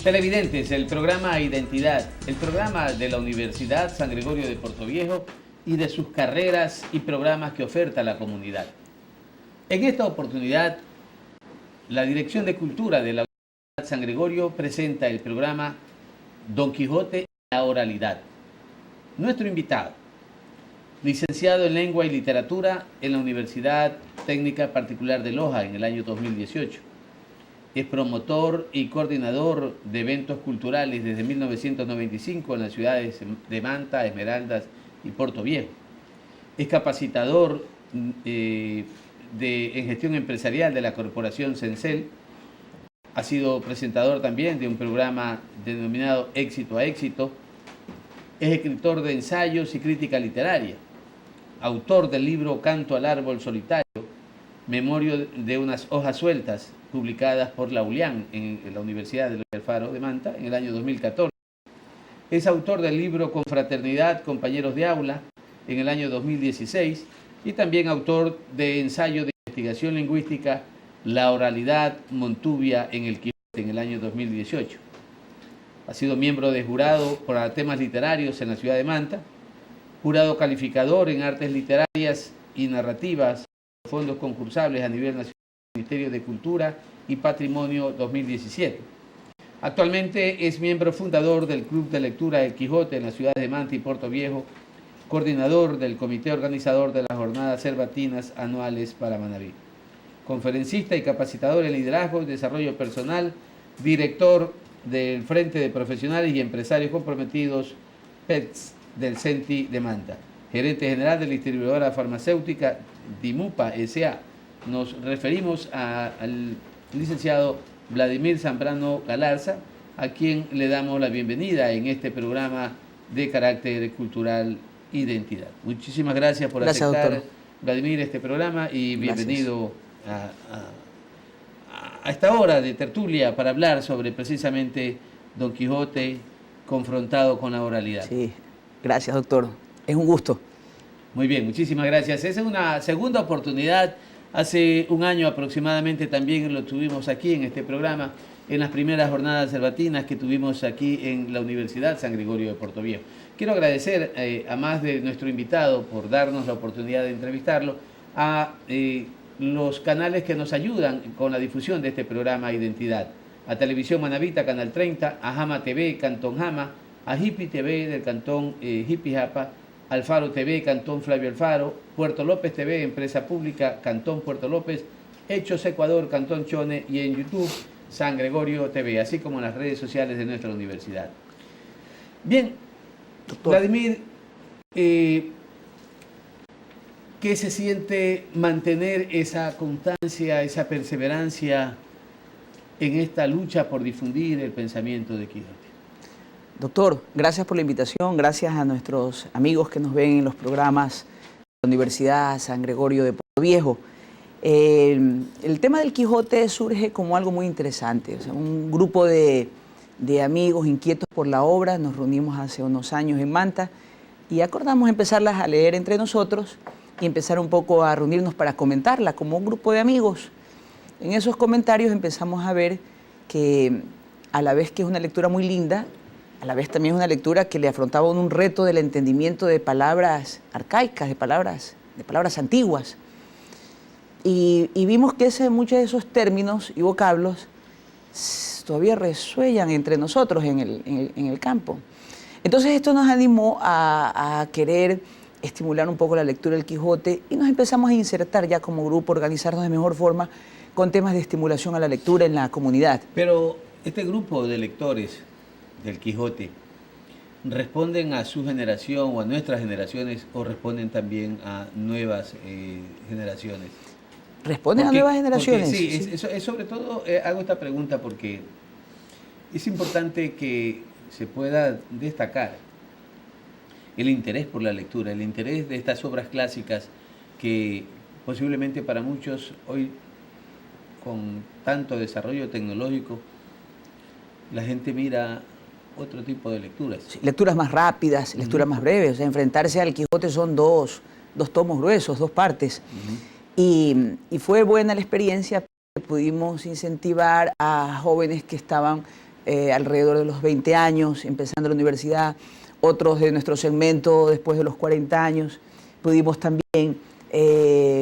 Televidentes, el programa Identidad, el programa de la Universidad San Gregorio de Portoviejo y de sus carreras y programas que oferta la comunidad. En esta oportunidad, la Dirección de Cultura de la Universidad San Gregorio presenta el programa Don Quijote y la Oralidad. Nuestro invitado, licenciado en Lengua y Literatura en la Universidad Técnica Particular de Loja en el año 2018. Es promotor y coordinador de eventos culturales desde 1995 en las ciudades de Manta, Esmeraldas y Portoviejo. Es capacitador en gestión empresarial de la corporación Cencel. Ha sido presentador también de un programa denominado Éxito a Éxito. Es escritor de ensayos y crítica literaria. Autor del libro Canto al Árbol Solitario, Memoria de unas hojas sueltas, publicadas por la ULIAN en la Universidad de Alfaro de Manta en el año 2014. Es autor del libro Confraternidad, Compañeros de Aula en el año 2016 y también autor de ensayo de investigación lingüística La Oralidad Montubia en el Quijote en el año 2018. Ha sido miembro de jurado para temas literarios en la ciudad de Manta, jurado calificador en artes literarias y narrativas, fondos concursables a nivel nacional, Ministerio de Cultura y Patrimonio 2017. Actualmente es miembro fundador del Club de Lectura El Quijote en las ciudades de Manta y Portoviejo, coordinador del comité organizador de las jornadas cervatinas anuales para Manaví, conferencista y capacitador en liderazgo y desarrollo personal, director del Frente de Profesionales y Empresarios Comprometidos PETS del CENTI de Manta, gerente general de la distribuidora farmacéutica Dimupa S.A. Nos referimos al licenciado Vladimir Zambrano Galarza, a quien le damos la bienvenida en este programa de carácter cultural Identidad. Muchísimas gracias por aceptar, doctor Vladimir, este programa y bienvenido a esta hora de tertulia para hablar sobre precisamente Don Quijote confrontado con la oralidad. Sí, gracias, doctor. Es un gusto. Muy bien, muchísimas gracias. Esa es una segunda oportunidad. Hace un año aproximadamente también lo tuvimos aquí en este programa, en las primeras jornadas cervatinas que tuvimos aquí en la Universidad San Gregorio de Portoviejo. Quiero agradecer, a más de nuestro invitado, por darnos la oportunidad de entrevistarlo, a los canales que nos ayudan con la difusión de este programa Identidad. A Televisión Manavita, Canal 30, a Jama TV, Cantón Jama, a Hippie TV del Cantón Hippie Japa, Alfaro TV, Cantón Flavio Alfaro, Puerto López TV, Empresa Pública, Cantón Puerto López, Hechos Ecuador, Cantón Chone y en YouTube, San Gregorio TV, así como en las redes sociales de nuestra universidad. Bien, doctor Vladimir, ¿qué se siente mantener esa constancia, esa perseverancia en esta lucha por difundir el pensamiento de Quijote? Doctor, gracias por la invitación, gracias a nuestros amigos que nos ven en los programas de la Universidad San Gregorio de Portoviejo. El tema del Quijote surge como algo muy interesante. O sea, un grupo de amigos inquietos por la obra, nos reunimos hace unos años en Manta y acordamos empezarlas a leer entre nosotros y empezar un poco a reunirnos para comentarla como un grupo de amigos. En esos comentarios empezamos a ver que a la vez que es una lectura muy linda, a la vez también es una lectura que le afrontaba un reto del entendimiento de palabras arcaicas, de palabras antiguas. Y vimos que muchos de esos términos y vocablos todavía resuenan entre nosotros en el campo. Entonces esto nos animó a querer estimular un poco la lectura del Quijote y nos empezamos a insertar ya como grupo, organizarnos de mejor forma con temas de estimulación a la lectura en la comunidad. Pero este grupo de lectores del Quijote, ¿responden a su generación o a nuestras generaciones o responden también a nuevas generaciones? ¿Responden a nuevas generaciones? Sí, es sobre todo hago esta pregunta porque es importante que se pueda destacar el interés por la lectura, el interés de estas obras clásicas que posiblemente para muchos hoy, con tanto desarrollo tecnológico, la gente mira otro tipo de lecturas. Sí, lecturas más rápidas, lecturas más breves. O sea, enfrentarse al Quijote son dos tomos gruesos, dos partes. Y fue buena la experiencia, pudimos incentivar a jóvenes que estaban alrededor de los 20 años, empezando la universidad, otros de nuestro segmento después de los 40 años. Pudimos también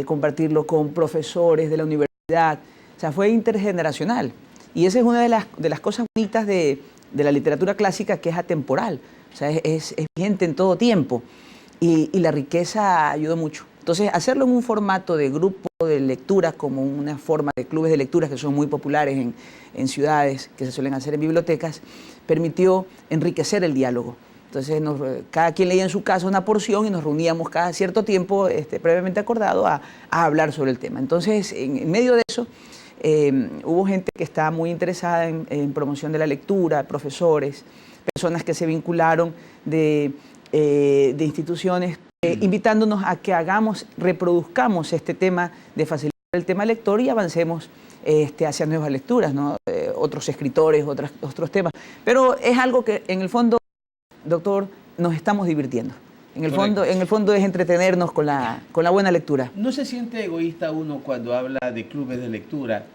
compartirlo con profesores de la universidad. O sea, fue intergeneracional. Y esa es una de las cosas bonitas de la literatura clásica, que es atemporal. O sea, es vigente en todo tiempo. Y la riqueza ayudó mucho. Entonces, hacerlo en un formato de grupo de lectura, como una forma de clubes de lectura que son muy populares en ciudades, que se suelen hacer en bibliotecas, permitió enriquecer el diálogo. Entonces, cada quien leía en su casa una porción y nos reuníamos cada cierto tiempo, previamente acordado, a hablar sobre el tema. Entonces, en medio de eso, hubo gente que estaba muy interesada en promoción de la lectura, profesores, personas que se vincularon de instituciones, invitándonos a que reproduzcamos este tema de facilitar el tema lector y avancemos hacia nuevas lecturas, ¿no? Otros escritores, otros temas. Pero es algo que en el fondo, doctor, nos estamos divirtiendo. En el fondo es entretenernos con la buena lectura. ¿No se siente egoísta uno cuando habla de clubes de lectura,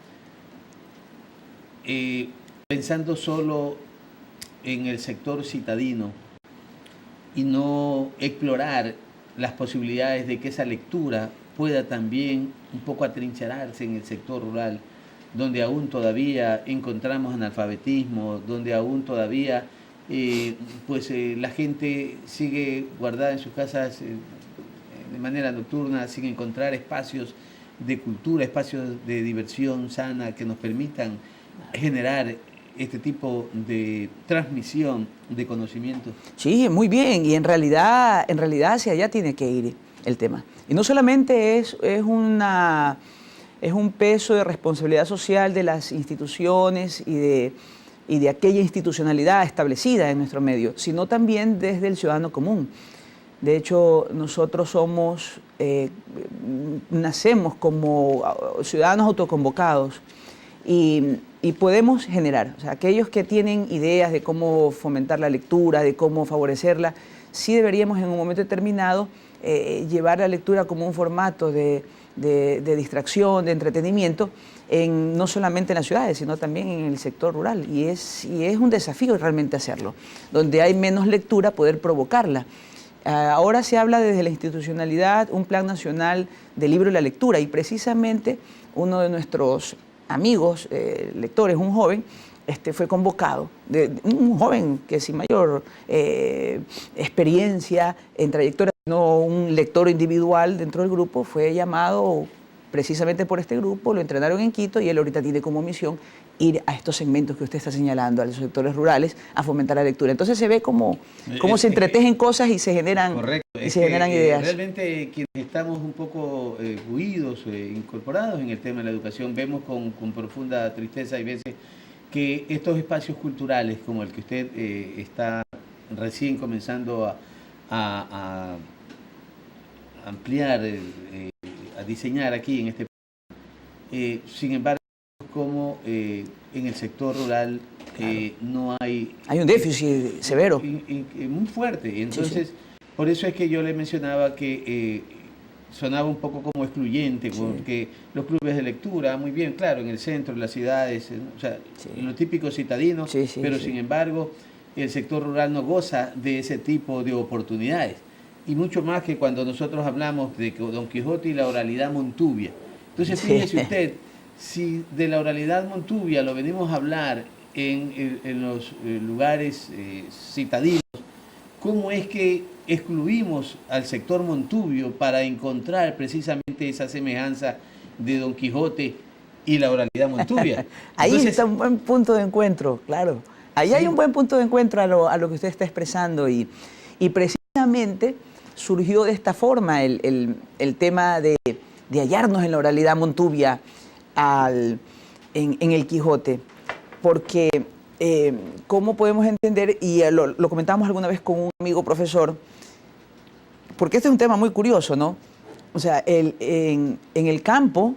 pensando solo en el sector citadino y no explorar las posibilidades de que esa lectura pueda también un poco atrincherarse en el sector rural, donde aún todavía encontramos analfabetismo, donde aún todavía la gente sigue guardada en sus casas de manera nocturna, sin encontrar espacios de cultura, espacios de diversión sana que nos permitan generar este tipo de transmisión de conocimiento? Sí, muy bien, y en realidad hacia allá tiene que ir el tema. Y no solamente es un peso de responsabilidad social de las instituciones y de aquella institucionalidad establecida en nuestro medio, sino también desde el ciudadano común. De hecho, nosotros nacemos como ciudadanos autoconvocados y podemos generar. O sea, aquellos que tienen ideas de cómo fomentar la lectura, de cómo favorecerla, sí deberíamos en un momento determinado llevar la lectura como un formato de distracción, de entretenimiento, no solamente en las ciudades, sino también en el sector rural. Y es un desafío realmente hacerlo. Donde hay menos lectura, poder provocarla. Ahora se habla desde la institucionalidad, un plan nacional del libro y la lectura, y precisamente uno de nuestros amigos, lectores, un joven, fue convocado, un joven que sin mayor experiencia en trayectoria, no un lector individual dentro del grupo, fue llamado precisamente por este grupo, lo entrenaron en Quito y él ahorita tiene como misión ir a estos segmentos que usted está señalando, a los sectores rurales, a fomentar la lectura. Entonces se ve cómo se entretejen cosas y se generan, ideas. Realmente quienes estamos un poco buidos, incorporados en el tema de la educación, vemos con profunda tristeza y veces que estos espacios culturales como el que usted está recién comenzando a ampliar, a diseñar aquí en este país, sin embargo, como en el sector rural no hay... Hay un déficit severo. Muy fuerte. Entonces, por eso es que yo le mencionaba que sonaba un poco como excluyente, porque los clubes de lectura, muy bien, claro, en el centro, en las ciudades, o sea, en lo típico citadino, pero sin embargo, el sector rural no goza de ese tipo de oportunidades. Y mucho más que cuando nosotros hablamos de Don Quijote y la oralidad montuvia. Entonces, fíjese usted, si de la oralidad montuvia lo venimos a hablar en los lugares citadinos, ¿cómo es que excluimos al sector montuvio para encontrar precisamente esa semejanza de Don Quijote y la oralidad montuvia? Ahí está un buen punto de encuentro, claro. Ahí hay un buen punto de encuentro a lo que usted está expresando y precisamente surgió de esta forma el tema de hallarnos en la oralidad montuvia en el Quijote, porque ¿cómo podemos entender? Y lo comentábamos alguna vez con un amigo profesor, porque este es un tema muy curioso, ¿no? O sea, en el campo,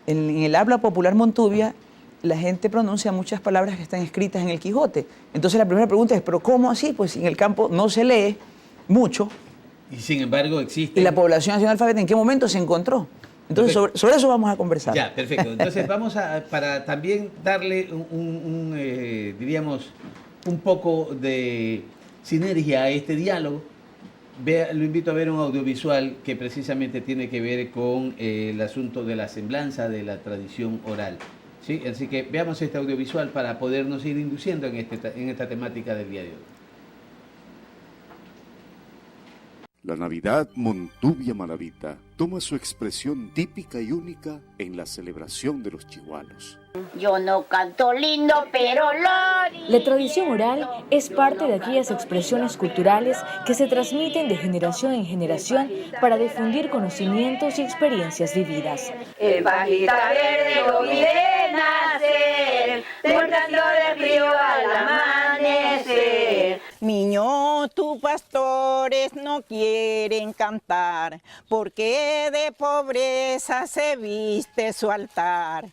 en el habla popular montuvia, la gente pronuncia muchas palabras que están escritas en el Quijote. Entonces la primera pregunta es, ¿pero cómo así? Pues en el campo no se lee mucho. Y sin embargo existe. ¿Y la población analfabeta en qué momento se encontró? Entonces, sobre eso vamos a conversar. Ya, perfecto. Entonces, para también darle diríamos, un poco de sinergia a este diálogo, lo invito a ver un audiovisual que precisamente tiene que ver con el asunto de la semblanza de la tradición oral. ¿Sí? Así que veamos este audiovisual para podernos ir induciendo en esta temática del día de hoy. La Navidad Montuvia Maravita toma su expresión típica y única en la celebración de los chihualos. Yo no canto lindo, pero Lori. La tradición oral es parte de aquellas expresiones culturales que se transmiten de generación en generación para difundir conocimientos y experiencias vividas. El bajita verde lo vi de nacer, temblando de frío al amanecer. Niño, tus pastores no quieren cantar, porque de pobreza se viste su altar.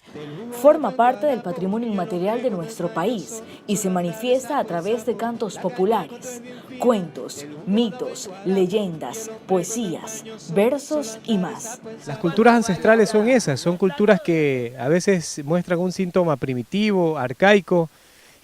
Forma parte del patrimonio inmaterial de nuestro país y se manifiesta a través de cantos populares, cuentos, mitos, leyendas, poesías, versos y más. Las culturas ancestrales son esas, son culturas que a veces muestran un síntoma primitivo, arcaico,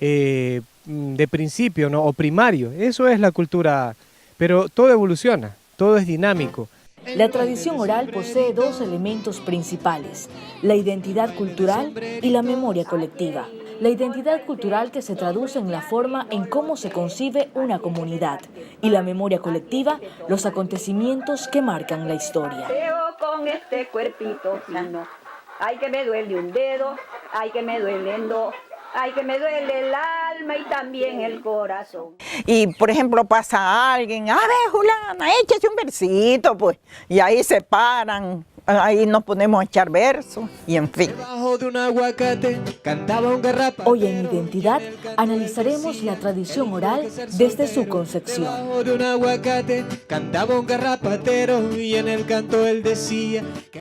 de principio, ¿no? O primario. Eso es la cultura, pero todo evoluciona, todo es dinámico. La tradición oral posee dos elementos principales, la identidad cultural y la memoria colectiva. La identidad cultural que se traduce en la forma en cómo se concibe una comunidad y la memoria colectiva, los acontecimientos que marcan la historia. Con este cuerpito sano, ay que me duele un dedo, ay que me duelen dos. Ay, que me duele el alma y también el corazón. Y, por ejemplo, pasa alguien, a ver, Juliana, échese un versito, pues. Y ahí se paran, ahí nos ponemos a echar versos, y en fin. Debajo de un aguacate cantaba un garrapatero. Hoy en Identidad analizaremos la tradición oral desde su concepción. Debajo de un aguacate cantaba un garrapatero y en el canto él decía que...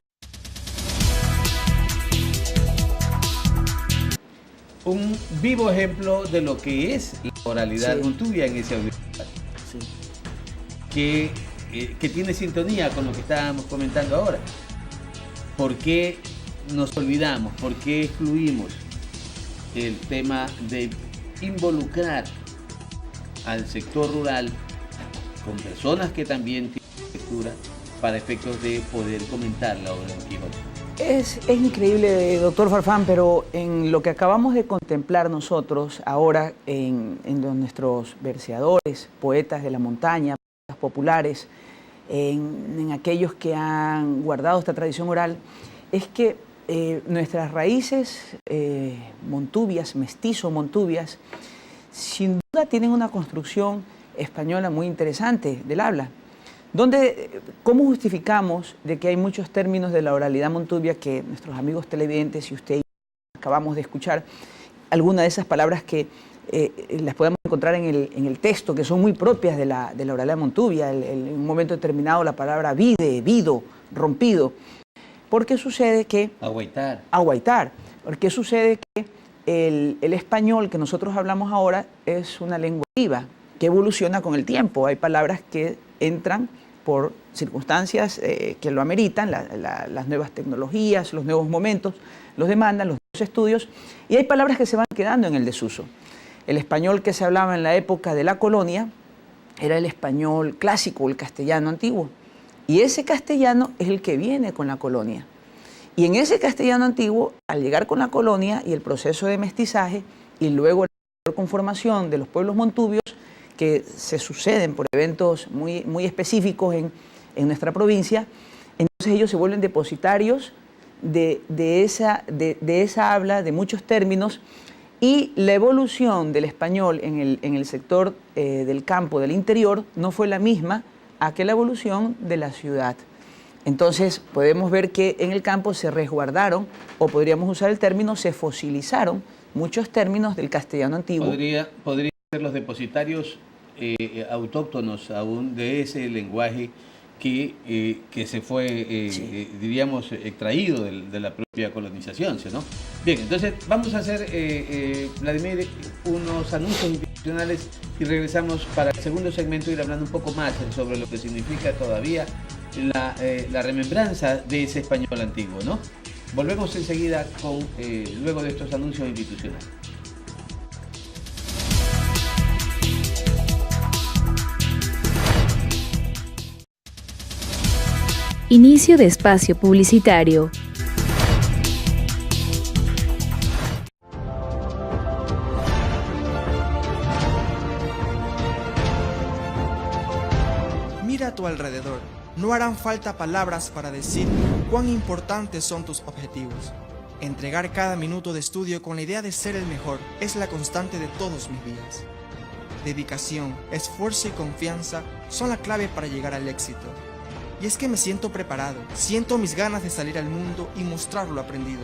Un vivo ejemplo de lo que es la oralidad montuvia en ese audiovisual. Sí. Que tiene sintonía con lo que estábamos comentando ahora. ¿Por qué nos olvidamos? ¿Por qué excluimos el tema de involucrar al sector rural con personas que también tienen lectura para efectos de poder comentar la obra de Don Quijote? Es increíble, doctor Farfán, pero en lo que acabamos de contemplar nosotros ahora en nuestros verseadores, poetas de la montaña, poetas populares, en aquellos que han guardado esta tradición oral, es que nuestras raíces montuvias, mestizo-montuvias, sin duda tienen una construcción española muy interesante del habla. ¿Cómo justificamos de que hay muchos términos de la oralidad montuvia que nuestros amigos televidentes y usted y yo acabamos de escuchar, algunas de esas palabras que las podemos encontrar en el texto, que son muy propias de la oralidad montuvia, en un momento determinado la palabra vide, vido, rompido? ¿Por qué sucede que... Aguaitar. ¿Por qué sucede que el español que nosotros hablamos ahora es una lengua viva, que evoluciona con el tiempo? Hay palabras que entran por circunstancias que lo ameritan, las nuevas tecnologías, los nuevos momentos, los demandan, los nuevos estudios, y hay palabras que se van quedando en el desuso. El español que se hablaba en la época de la colonia era el español clásico, el castellano antiguo, y ese castellano es el que viene con la colonia. Y en ese castellano antiguo, al llegar con la colonia y el proceso de mestizaje, y luego la conformación de los pueblos montuvios, que se suceden por eventos muy específicos en nuestra provincia, entonces ellos se vuelven depositarios de esa habla, de muchos términos, y la evolución del español en el sector del campo, del interior, no fue la misma a que la evolución de la ciudad. Entonces podemos ver que en el campo se resguardaron, o podríamos usar el término, se fosilizaron muchos términos del castellano antiguo. Podría ser los depositarios autóctonos aún de ese lenguaje que se fue, diríamos, extraído de la propia colonización, ¿no? Bien, entonces vamos a hacer, Vladimir, unos anuncios institucionales y regresamos para el segundo segmento, ir hablando un poco más sobre lo que significa todavía la remembranza de ese español antiguo, ¿no? Volvemos enseguida con, luego de estos anuncios institucionales. Inicio de espacio publicitario. Mira a tu alrededor. No harán falta palabras para decir cuán importantes son tus objetivos. Entregar cada minuto de estudio con la idea de ser el mejor es la constante de todos mis días. Dedicación, esfuerzo y confianza son la clave para llegar al éxito. Y es que me siento preparado, siento mis ganas de salir al mundo y mostrar lo aprendido.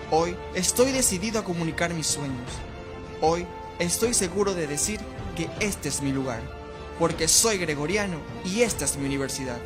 Hoy estoy decidido a comunicar mis sueños. Hoy estoy seguro de decir que este es mi lugar, porque soy gregoriano y esta es mi universidad.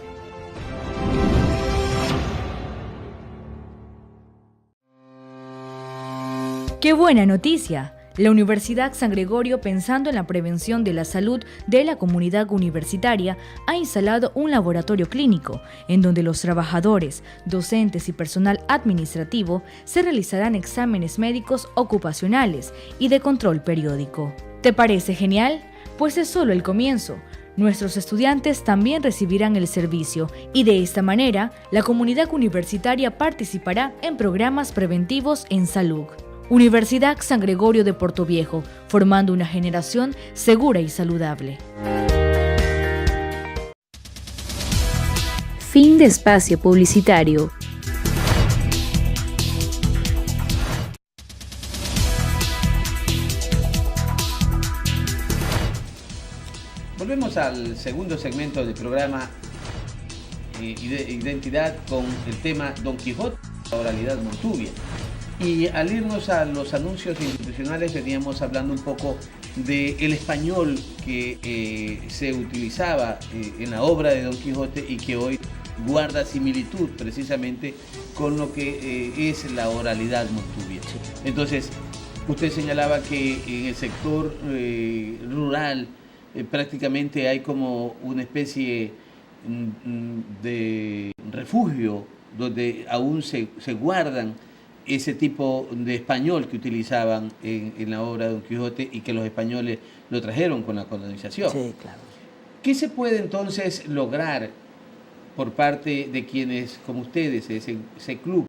¡Qué buena noticia! La Universidad San Gregorio, pensando en la prevención de la salud de la comunidad universitaria, ha instalado un laboratorio clínico, en donde los trabajadores, docentes y personal administrativo se realizarán exámenes médicos ocupacionales y de control periódico. ¿Te parece genial? Pues es solo el comienzo. Nuestros estudiantes también recibirán el servicio y de esta manera la comunidad universitaria participará en programas preventivos en salud. Universidad San Gregorio de Portoviejo, formando una generación segura y saludable. Fin de espacio publicitario. Volvemos al segundo segmento del programa Identidad con el tema Don Quijote, la oralidad montuvia. Y al irnos a los anuncios institucionales veníamos hablando un poco del español que se utilizaba en la obra de Don Quijote y que hoy guarda similitud precisamente con lo que es la oralidad montuvia. Entonces, usted señalaba que en el sector rural prácticamente hay como una especie de refugio donde aún se guardan ese tipo de español que utilizaban en la obra de Don Quijote y que los españoles lo trajeron con la colonización. Sí, claro. ¿Qué se puede entonces lograr por parte de quienes, como ustedes, ese club,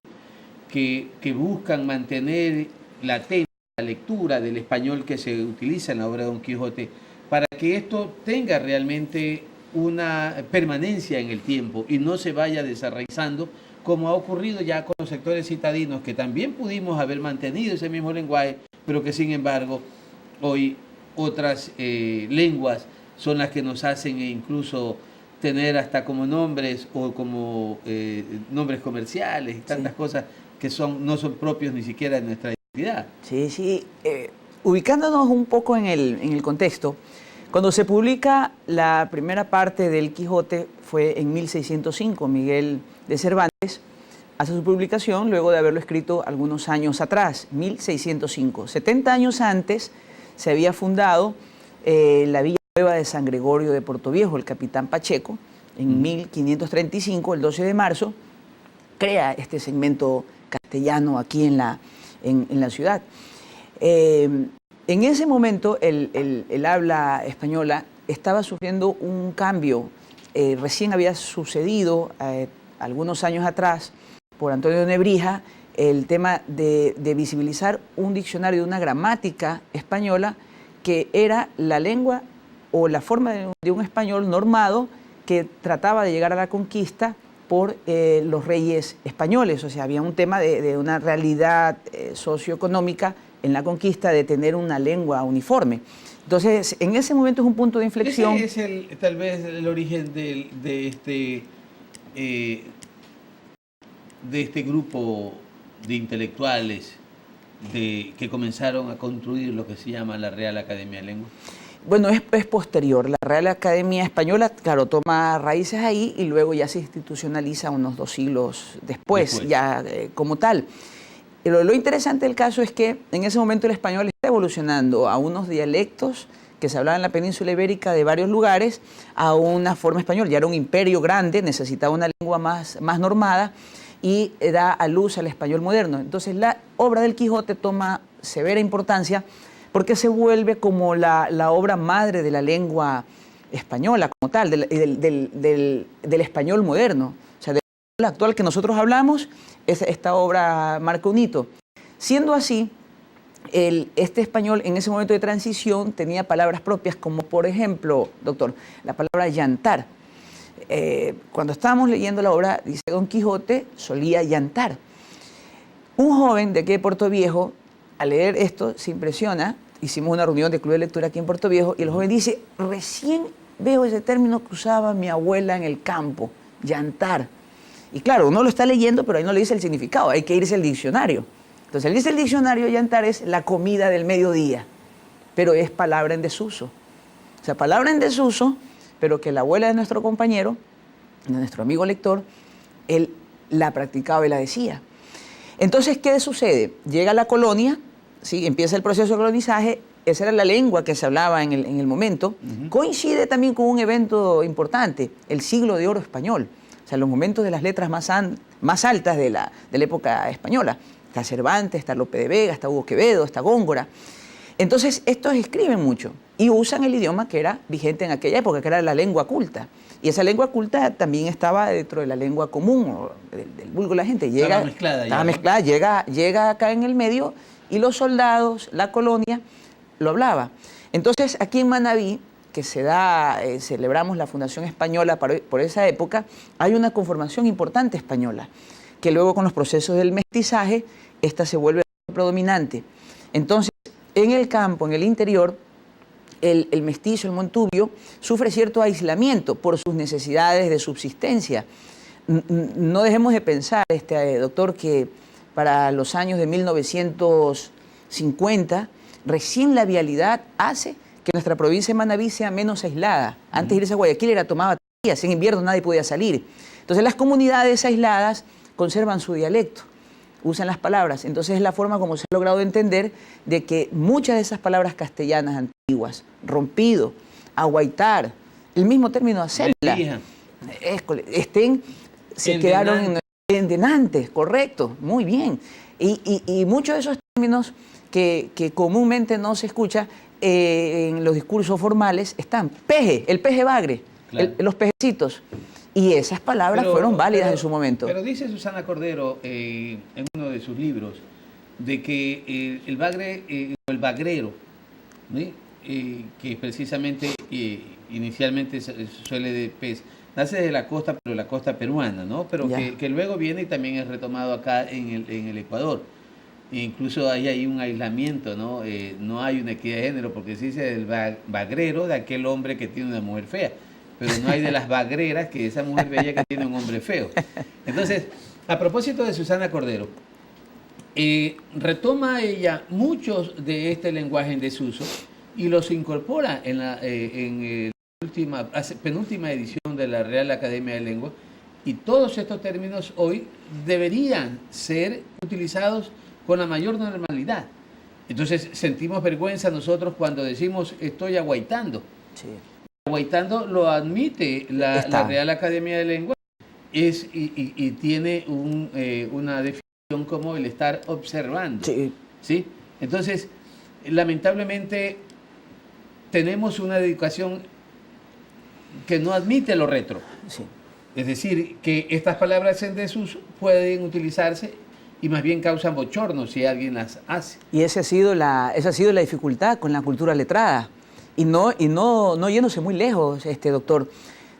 que buscan mantener latente la lectura del español que se utiliza en la obra de Don Quijote, para que esto tenga realmente una permanencia en el tiempo y no se vaya desarraizando, como ha ocurrido ya con los sectores citadinos, que también pudimos haber mantenido ese mismo lenguaje, pero que sin embargo hoy otras lenguas son las que nos hacen incluso tener hasta como nombres o como nombres comerciales y tantas cosas que no son propios ni siquiera de nuestra identidad. Sí. Ubicándonos un poco en el contexto, cuando se publica la primera parte del Quijote fue en 1605, Miguel de Cervantes hace su publicación luego de haberlo escrito algunos años atrás, 1605. 70 años antes se había fundado la Villa Nueva de San Gregorio de Portoviejo, el capitán Pacheco, en 1535, el 12 de marzo, crea este segmento castellano aquí en la ciudad. En ese momento el habla española estaba sufriendo un cambio. Recién había sucedido algunos años atrás por Antonio Nebrija el tema de visibilizar un diccionario de una gramática española que era la lengua o la forma de un español normado que trataba de llegar a la conquista por los reyes españoles. O sea, había un tema de una realidad socioeconómica en la conquista de tener una lengua uniforme. Entonces, en ese momento es un punto de inflexión. Ese es tal vez el origen de este grupo de intelectuales que comenzaron a construir lo que se llama la Real Academia de Lengua. Bueno, es posterior. La Real Academia Española, claro, toma raíces ahí y luego ya se institucionaliza unos 2 siglos después. Ya como tal. Pero lo interesante del caso es que en ese momento el español está evolucionando a unos dialectos que se hablaba en la península ibérica de varios lugares a una forma española. Ya era un imperio grande, necesitaba una lengua más normada y da a luz al español moderno. Entonces la obra del Quijote toma severa importancia porque se vuelve como la obra madre de la lengua española como tal, del español moderno. O sea, del español actual que nosotros hablamos, esta obra marca un hito. Siendo así, este español en ese momento de transición tenía palabras propias como, por ejemplo, doctor, la palabra llantar. Cuando estábamos leyendo la obra, dice Don Quijote, solía llantar. Un joven de aquí de Puerto Viejo, al leer esto, se impresiona. Hicimos una reunión de club de lectura aquí en Puerto Viejo y el joven dice, recién veo ese término que usaba mi abuela en el campo, llantar. Y claro, uno lo está leyendo, pero ahí no le dice el significado, hay que irse al diccionario. Entonces, él dice el diccionario, llantar es la comida del mediodía, pero es palabra en desuso. O sea, palabra en desuso, pero que la abuela de nuestro compañero, de nuestro amigo lector, él la practicaba y la decía. Entonces, ¿qué sucede? Llega a la colonia, ¿sí? Empieza el proceso de colonizaje, esa era la lengua que se hablaba en el momento. Coincide también con un evento importante, el Siglo de Oro español, o sea, los momentos de las letras más altas de la época española. Está Cervantes, está Lope de Vega, está Hugo Quevedo, está Góngora. Entonces, estos escriben mucho y usan el idioma que era vigente en aquella época, que era la lengua culta. Y esa lengua culta también estaba dentro de la lengua común, o del vulgo de la gente. Estaba mezclada. Estaba mezclada, llega acá en el medio y los soldados, la colonia, lo hablaba. Entonces, aquí en Manabí, que celebramos la Fundación Española por esa época, hay una conformación importante española, que luego con los procesos del mestizaje, esta se vuelve predominante. Entonces, en el campo, en el interior, el mestizo, el montubio, sufre cierto aislamiento por sus necesidades de subsistencia. No dejemos de pensar, doctor, que para los años de 1950, recién la vialidad hace que nuestra provincia de Manabí sea menos aislada. Antes de irse a Guayaquil tomaba días, en invierno nadie podía salir. Entonces las comunidades aisladas conservan su dialecto, usan las palabras. Entonces es la forma como se ha logrado entender de que muchas de esas palabras castellanas antiguas, rompido, aguaitar, el mismo término hacerla, quedaron endenantes, correcto, muy bien. Y muchos de esos términos que comúnmente no se escucha en los discursos formales están. Peje, el peje bagre, claro. Los pejecitos. Y esas palabras fueron válidas en su momento. Pero dice Susana Cordero en uno de sus libros de que el bagre o el bagrero, ¿sí? Que precisamente inicialmente suele de pez, nace de la costa, pero la costa peruana, ¿no? Pero que luego viene y también es retomado acá en el Ecuador. E incluso ahí hay un aislamiento, ¿no? No hay una equidad de género, porque se dice del bagrero, de aquel hombre que tiene una mujer fea, pero no hay de las bagreras, que esa mujer bella que tiene un hombre feo. Entonces, a propósito de Susana Cordero, retoma ella muchos de este lenguaje en desuso y los incorpora en la penúltima edición de la Real Academia de Lengua, y todos estos términos hoy deberían ser utilizados con la mayor normalidad. Entonces sentimos vergüenza nosotros cuando decimos estoy aguaitando. Sí. Aguaitando lo admite la Real Academia de Lengua y tiene una definición como el estar observando. Sí. ¿Sí? Entonces, lamentablemente, tenemos una educación que no admite lo retro. Sí. Es decir, que estas palabras en desuso pueden utilizarse y más bien causan bochorno si alguien las hace. Y esa ha sido la dificultad con la cultura letrada. Y no yéndose muy lejos, doctor.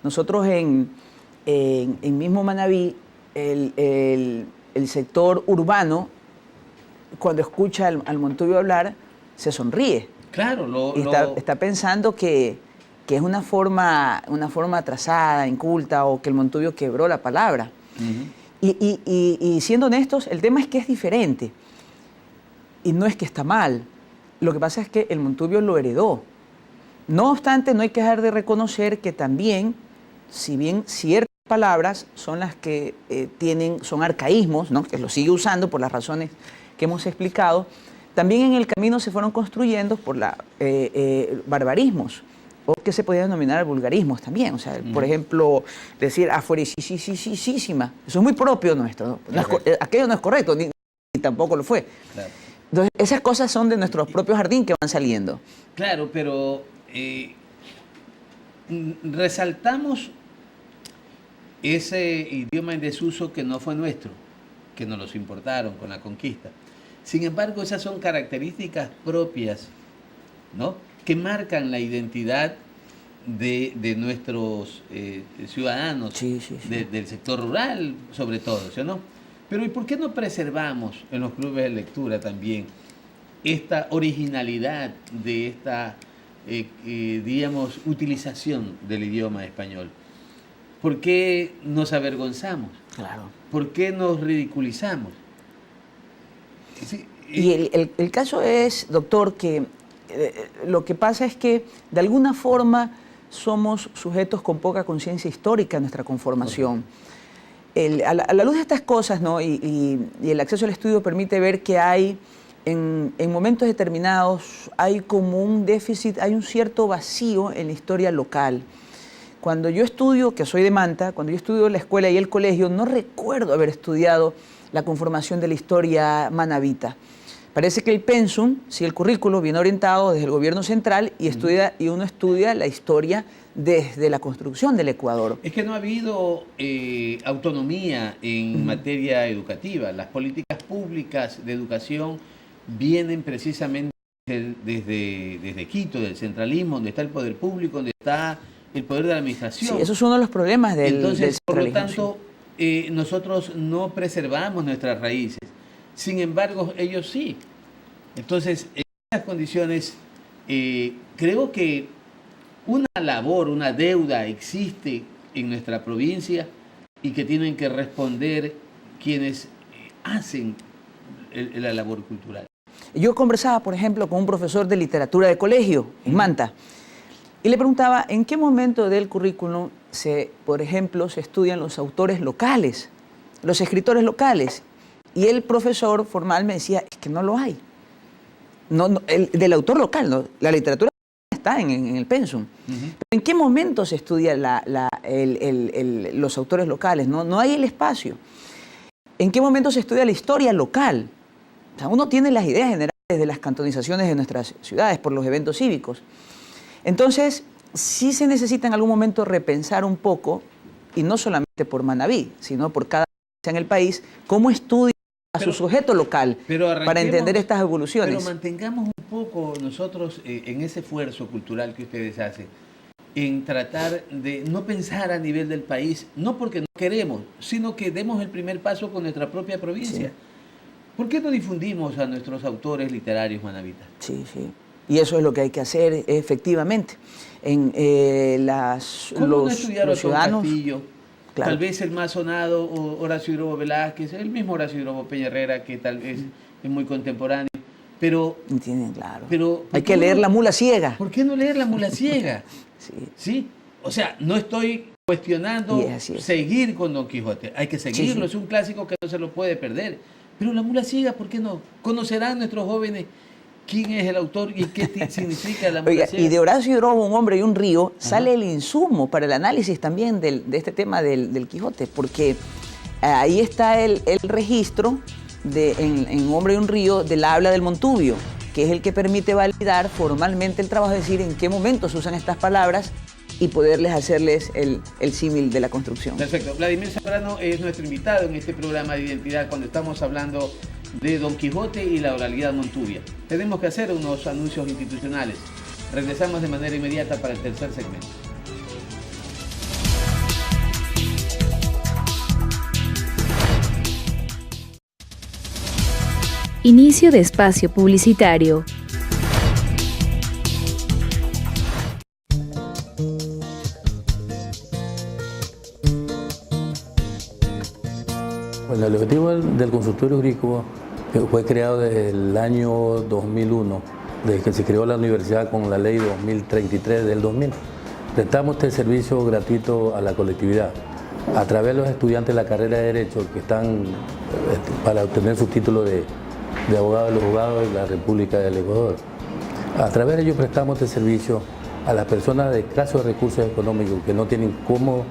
Nosotros en mismo Manabí, el sector urbano, cuando escucha al montubio hablar, se sonríe. Claro, está pensando que es una forma atrasada, inculta, o que el montubio quebró la palabra. Y siendo honestos, el tema es que es diferente. Y no es que está mal. Lo que pasa es que el montubio lo heredó. No obstante, no hay que dejar de reconocer que también, si bien ciertas palabras son las que son arcaísmos, ¿no? Que lo sigue usando por las razones que hemos explicado, también en el camino se fueron construyendo por barbarismos, o que se podían denominar vulgarismos también. O sea, por ejemplo, decir afuerisísima, eso es muy propio nuestro, ¿no? Aquello no es correcto, ni tampoco lo fue. Claro. Entonces, esas cosas son de nuestros propios jardín que van saliendo. Claro, pero resaltamos ese idioma en desuso que no fue nuestro, que nos los importaron con la conquista. Sin embargo, esas son características propias, ¿no?, que marcan la identidad de nuestros ciudadanos, del sector rural, sobre todo, ¿sí o no? Pero ¿y por qué no preservamos en los clubes de lectura también esta originalidad de esta, digamos, utilización del idioma español? ¿Por qué nos avergonzamos? Claro. ¿Por qué nos ridiculizamos? Sí, y el caso es, doctor, que lo que pasa es que de alguna forma somos sujetos con poca conciencia histórica en nuestra conformación. A la luz de estas cosas, ¿no? y el acceso al estudio permite ver que hay, en momentos determinados, hay como un déficit, hay un cierto vacío en la historia local. Cuando yo estudio, que soy de Manta, cuando yo estudio en la escuela y el colegio, no recuerdo haber estudiado la conformación de la historia manabita. Parece que el pensum, si el currículo viene orientado desde el gobierno central y uno estudia la historia desde la construcción del Ecuador. Es que no ha habido autonomía en materia educativa. Las políticas públicas de educación vienen precisamente desde Quito, del centralismo, donde está el poder público, donde está el poder de la administración. Sí, esos son uno de los problemas del Entonces, por lo centralismo. tanto, nosotros no preservamos nuestras raíces. Sin embargo, ellos sí. Entonces, en esas condiciones, creo que una labor, una deuda existe en nuestra provincia y que tienen que responder quienes hacen la labor cultural. Yo conversaba, por ejemplo, con un profesor de literatura de colegio en Manta y le preguntaba en qué momento del currículum, por ejemplo, se estudian los autores locales, los escritores locales. Y el profesor formal me decía, es que no lo hay. Del autor local, ¿no? La literatura está en el pensum. Pero ¿en qué momento se estudia los autores locales? No hay el espacio. ¿En qué momento se estudia la historia local? O sea, uno tiene las ideas generales de las cantonizaciones de nuestras ciudades por los eventos cívicos. Entonces, sí se necesita en algún momento repensar un poco, y no solamente por Manabí, sino por cada en el país, cómo estudia a su sujeto local para entender estas evoluciones. Pero mantengamos un poco nosotros en ese esfuerzo cultural que ustedes hacen, en tratar de no pensar a nivel del país, no porque no queremos, sino que demos el primer paso con nuestra propia provincia. Sí. ¿Por qué no difundimos a nuestros autores literarios manabitas? Sí, sí. Y eso es lo que hay que hacer efectivamente. En los ciudadanos... Claro. Tal vez el más sonado, Horacio Hidrobo Velázquez, el mismo Horacio Hidrobo Peña Herrera, que tal vez es muy contemporáneo, pero... Entienden, claro. Pero hay que leer La mula ciega. ¿Por qué no leer La mula ciega? ¿Sí? O sea, no estoy cuestionando seguir con Don Quijote. Hay que seguirlo, es un clásico que no se lo puede perder. Pero La mula ciega, ¿por qué no? ¿Conocerán nuestros jóvenes quién es el autor y qué significa La mula ciega? Y de Horacio Hidrobo, Un hombre y un río, sale el insumo para el análisis también de este tema del Quijote, porque ahí está el registro en Un hombre y un río del habla del Montubio, que es el que permite validar formalmente el trabajo, es decir, en qué momento se usan estas palabras y poderles hacerles el símil de la construcción. Perfecto. Vladimir Zambrano es nuestro invitado en este programa de Identidad cuando estamos hablando de Don Quijote y la oralidad montubia. Tenemos que hacer unos anuncios institucionales. Regresamos de manera inmediata para el tercer segmento. Inicio de espacio publicitario. Bueno, el objetivo del consultorio jurídico fue creado desde el año 2001, desde que se creó la universidad con la ley 2033 del 2000. Prestamos este servicio gratuito a la colectividad a través de los estudiantes de la carrera de Derecho que están para obtener su título de de abogados de los juzgados de la República del Ecuador. A través de ellos prestamos este servicio a las personas de escasos recursos económicos que no tienen cómo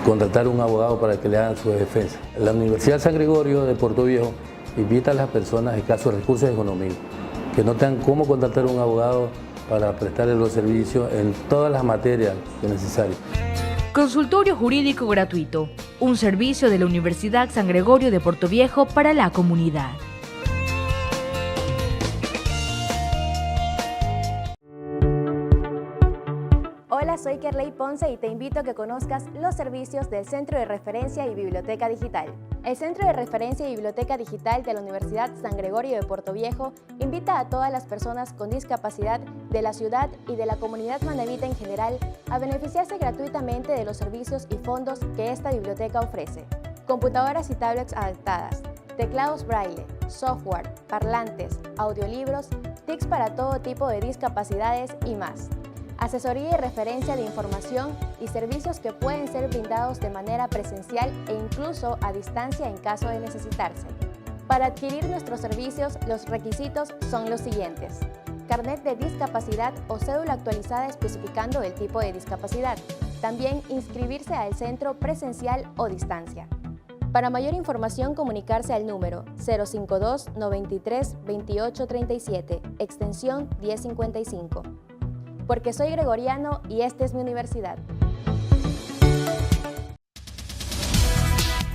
contratar un abogado para que le hagan su defensa. La Universidad San Gregorio de Puerto Viejo invita a las personas de escasos recursos económicos que no tengan cómo contratar un abogado para prestarle los servicios en todas las materias que es necesario. Consultorio Jurídico Gratuito, un servicio de la Universidad San Gregorio de Puerto Viejo para la comunidad. Hola, soy Kerley Ponce y te invito a que conozcas los servicios del Centro de Referencia y Biblioteca Digital. El Centro de Referencia y Biblioteca Digital de la Universidad San Gregorio de Puerto Viejo invita a todas las personas con discapacidad de la ciudad y de la comunidad manabita en general a beneficiarse gratuitamente de los servicios y fondos que esta biblioteca ofrece. Computadoras y tablets adaptadas, teclados braille, software, parlantes, audiolibros, TICs para todo tipo de discapacidades y más. Asesoría y referencia de información y servicios que pueden ser brindados de manera presencial e incluso a distancia en caso de necesitarse. Para adquirir nuestros servicios, los requisitos son los siguientes: carnet de discapacidad o cédula actualizada especificando el tipo de discapacidad. También inscribirse al centro presencial o distancia. Para mayor información, comunicarse al número 052 93 28 37, extensión 1055. Porque soy gregoriano y esta es mi universidad.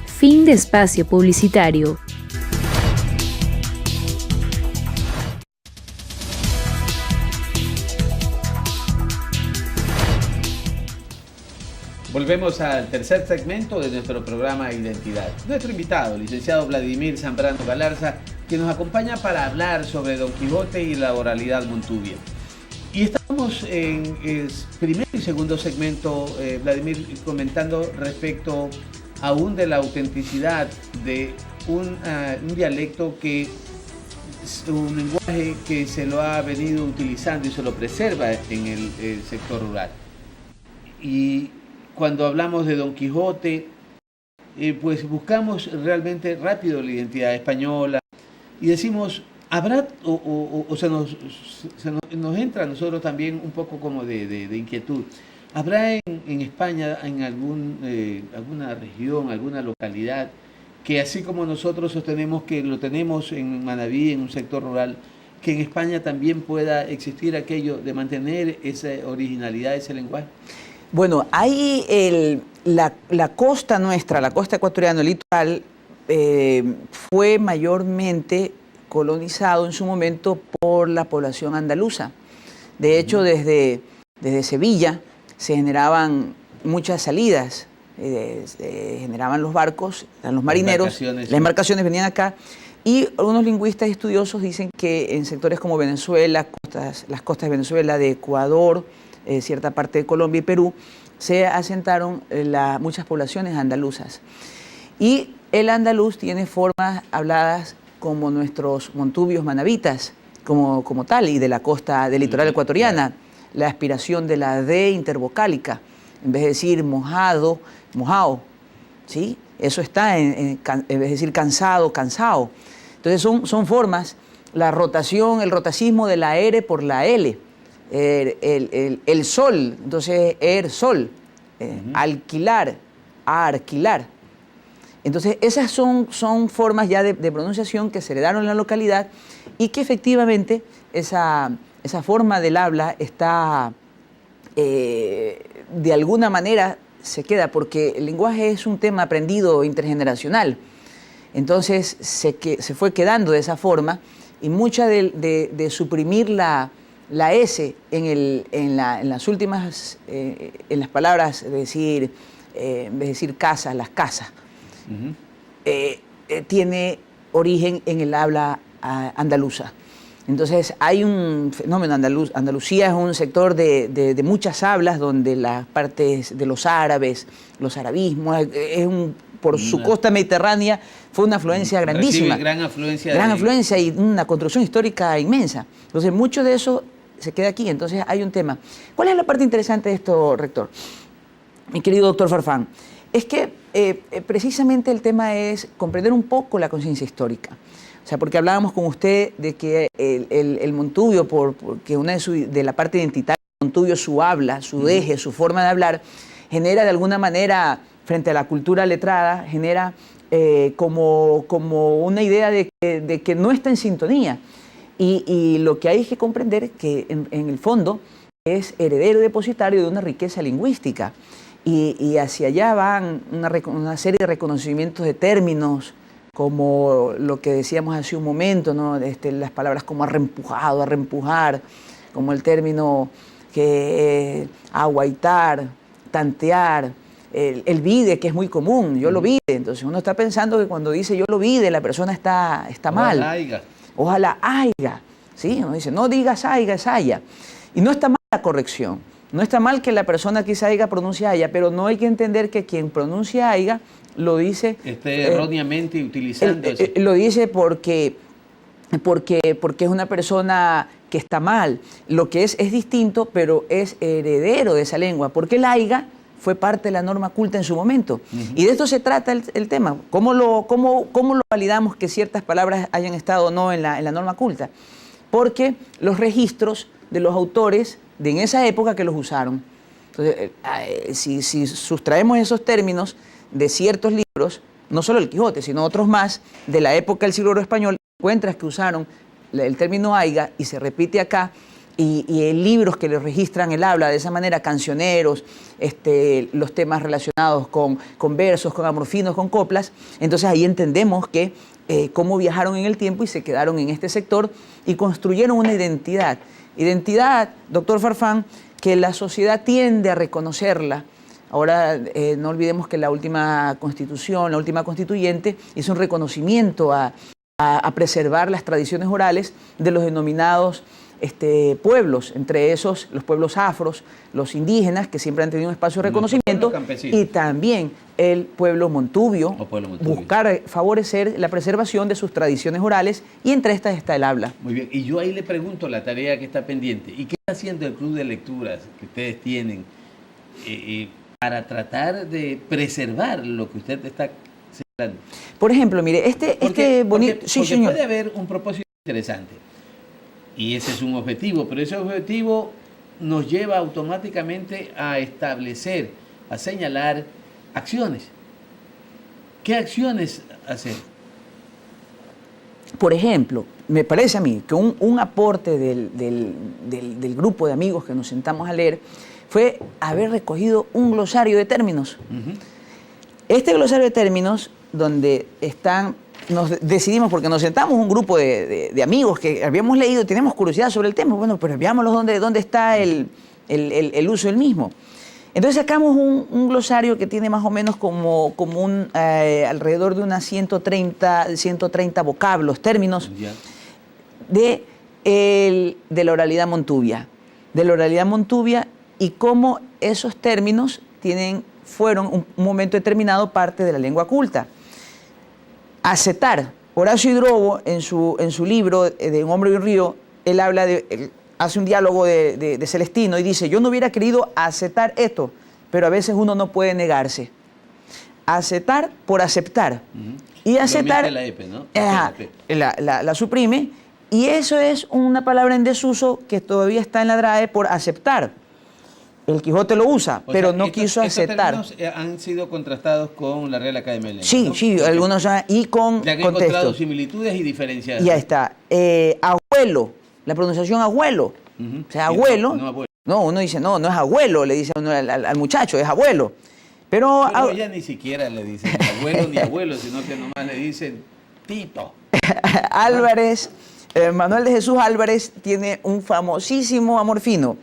Fin de espacio publicitario. Volvemos al tercer segmento de nuestro programa Identidad. Nuestro invitado, el licenciado Vladimir Zambrano Galarza, que nos acompaña para hablar sobre Don Quijote y la oralidad montuvia. Y estamos en el primer y segundo segmento, Vladimir, comentando respecto aún de la autenticidad de un dialecto que es un lenguaje que se lo ha venido utilizando y se lo preserva en el sector rural. Y cuando hablamos de Don Quijote, pues buscamos realmente rápido la identidad española y decimos, ¿habrá o se nos entra a nosotros también un poco como de inquietud? ¿Habrá en España, en alguna región, alguna localidad, que así como nosotros sostenemos que lo tenemos en Manabí, en un sector rural, que en España también pueda existir aquello de mantener esa originalidad, ese lenguaje? Bueno, hay la costa nuestra, la costa ecuatoriana, el litoral, fue mayormente colonizado en su momento por la población andaluza. De hecho, desde Sevilla se generaban muchas salidas, generaban los barcos, los marineros, las embarcaciones venían acá, y algunos lingüistas y estudiosos dicen que en sectores como Venezuela, las costas de Venezuela, de Ecuador, cierta parte de Colombia y Perú, se asentaron muchas poblaciones andaluzas. Y el andaluz tiene formas habladas como nuestros montubios manabitas, como tal, y de la costa del litoral ecuatoriana, la aspiración de la D intervocálica, en vez de decir mojado, mojao, ¿sí? Eso está en vez de decir cansado, cansao. Entonces son formas, la rotación, el rotacismo de la R por la L, el sol, entonces sol, alquilar, alquilar. Entonces esas son formas ya de pronunciación que se heredaron en la localidad y que efectivamente esa forma del habla está, de alguna manera se queda, porque el lenguaje es un tema aprendido intergeneracional. Entonces se fue quedando de esa forma y mucha de suprimir la S en las últimas, en las palabras, en vez de decir casa, las casas, tiene origen en el habla andaluza. Entonces hay un fenómeno, Andalucía es un sector de muchas hablas donde las partes de los árabes, los arabismos, por su costa mediterránea fue una afluencia grandísima. Gran afluencia. Gran afluencia y una construcción histórica inmensa. Entonces mucho de eso se queda aquí. Entonces hay un tema. ¿Cuál es la parte interesante de esto, rector? Mi querido doctor Farfán, es que precisamente el tema es comprender un poco la conciencia histórica. O sea, porque hablábamos con usted de que el Montubio, porque una de la parte identitaria de Montubio, su habla, su deje, su forma de hablar, genera de alguna manera, frente a la cultura letrada, genera como una idea de que no está en sintonía. Y lo que hay que comprender es que en el fondo es heredero depositario de una riqueza lingüística. Y hacia allá van una serie de reconocimientos de términos, como lo que decíamos hace un momento, ¿no? Las palabras como arrempujado, arrempujar, como el término que aguaitar, tantear, el vide, que es muy común, yo lo vide. Entonces uno está pensando que cuando dice yo lo vide, la persona está mal. Ojalá haiga. Ojalá haiga, ¿sí? Uno dice, no digas haiga, es haya. Y no está mal la corrección. No está mal que la persona que dice haiga pronuncie haya, pero no hay que entender que quien pronuncia haiga lo dice... Esté erróneamente utilizando eso. Lo dice porque es una persona que está mal. Lo que es distinto, pero es heredero de esa lengua, porque el haiga fue parte de la norma culta en su momento. Y de esto se trata el tema. ¿Cómo lo validamos que ciertas palabras hayan estado o no en la norma culta? Porque los registros de los autores de en esa época que los usaron. Entonces, si sustraemos esos términos de ciertos libros, no solo el Quijote, sino otros más, de la época del siglo español, encuentras que usaron el término haiga y se repite acá, y libros que le registran el habla de esa manera, cancioneros, los temas relacionados con versos, con amorfinos, con coplas. Entonces ahí entendemos que cómo viajaron en el tiempo y se quedaron en este sector y construyeron una identidad. Identidad, doctor Farfán, que la sociedad tiende a reconocerla. Ahora no olvidemos que la última constitución, la última constituyente, hizo un reconocimiento a preservar las tradiciones orales de los denominados pueblos, entre esos los pueblos afros, los indígenas, que siempre han tenido un espacio de reconocimiento, y también el pueblo montubio, buscar favorecer la preservación de sus tradiciones orales, y entre estas está el habla. Muy bien, y yo ahí le pregunto la tarea que está pendiente, ¿y qué está haciendo el club de lecturas que ustedes tienen para tratar de preservar lo que usted está señalando? Por ejemplo, mire, bonito... Sí, porque señor. puede haber un propósito interesante. Y ese es un objetivo, pero ese objetivo nos lleva automáticamente a establecer, a señalar acciones. ¿Qué acciones hacer? Por ejemplo, me parece a mí que un aporte del grupo de amigos que nos sentamos a leer fue haber recogido un glosario de términos. Este glosario de términos, donde nos decidimos, porque nos sentamos un grupo de amigos que habíamos leído, tenemos curiosidad sobre el tema, bueno, pero veámoslo dónde está el uso del mismo. Entonces sacamos un glosario que tiene más o menos como alrededor de unas 130 vocablos, términos de la oralidad montubia. De la oralidad montubia y cómo esos términos fueron un momento determinado parte de la lengua culta. Acetar. Horacio Hidrobo, en su libro de Un hombre y un río, él hace un diálogo de Celestino y dice, yo no hubiera querido acetar esto, pero a veces uno no puede negarse. Acetar por aceptar. Y acetar, la EP, ¿no? la suprime, y eso es una palabra en desuso que todavía está en la DRAE por aceptar. El Quijote lo usa, pero no quiso aceptar. Estos términos han sido contrastados con la Real Academia de Lengua, sí, ¿no? Sí, algunos y con ya que he encontrado similitudes y diferencias. Y ahí está. Abuelo, la pronunciación abuelo. O sea, abuelo. No, uno dice, no es abuelo, le dice uno al muchacho, es abuelo. Pero ella ni siquiera le dicen abuelo ni abuelo, sino que nomás le dicen Tito. Álvarez, Manuel de Jesús Álvarez tiene un famosísimo amorfino.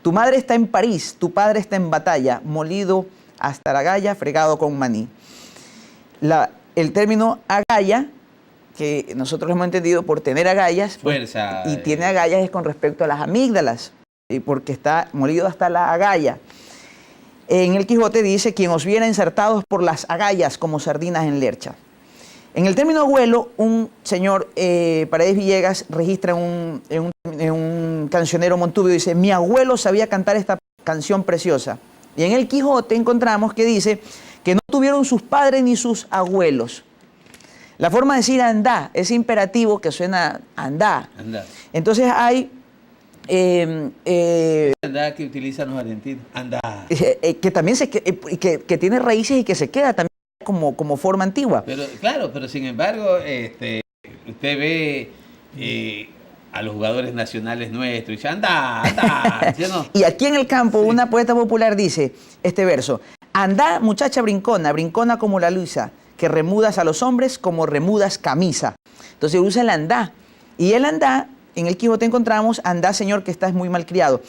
Tu madre está en París, tu padre está en batalla, molido hasta la galla, fregado con maní. El término agalla, que nosotros hemos entendido por tener agallas, fuerza, y tiene agallas es con respecto a las amígdalas, porque está molido hasta la agalla. En el Quijote dice, quien os viera ensartados por las agallas como sardinas en lercha. En el término abuelo, un señor, Paredes Villegas, registra en un cancionero montubio, dice, mi abuelo sabía cantar esta canción preciosa. Y en el Quijote encontramos que dice que no tuvieron sus padres ni sus abuelos. La forma de decir andá, ese imperativo que suena andá. Andá. Entonces hay... Andá que utilizan los argentinos. Andá. que también que tiene raíces y que se queda también como forma antigua. Pero claro, pero sin embargo, usted ve a los jugadores nacionales nuestros y dice, anda, ¿sí o no? Y aquí en el campo una poeta popular dice este verso: andá, muchacha brincona, brincona como la luisa, que remudas a los hombres como remudas camisa. Entonces usa el andá. Y el andá, en el Quijote encontramos, andá, señor, que estás muy malcriado.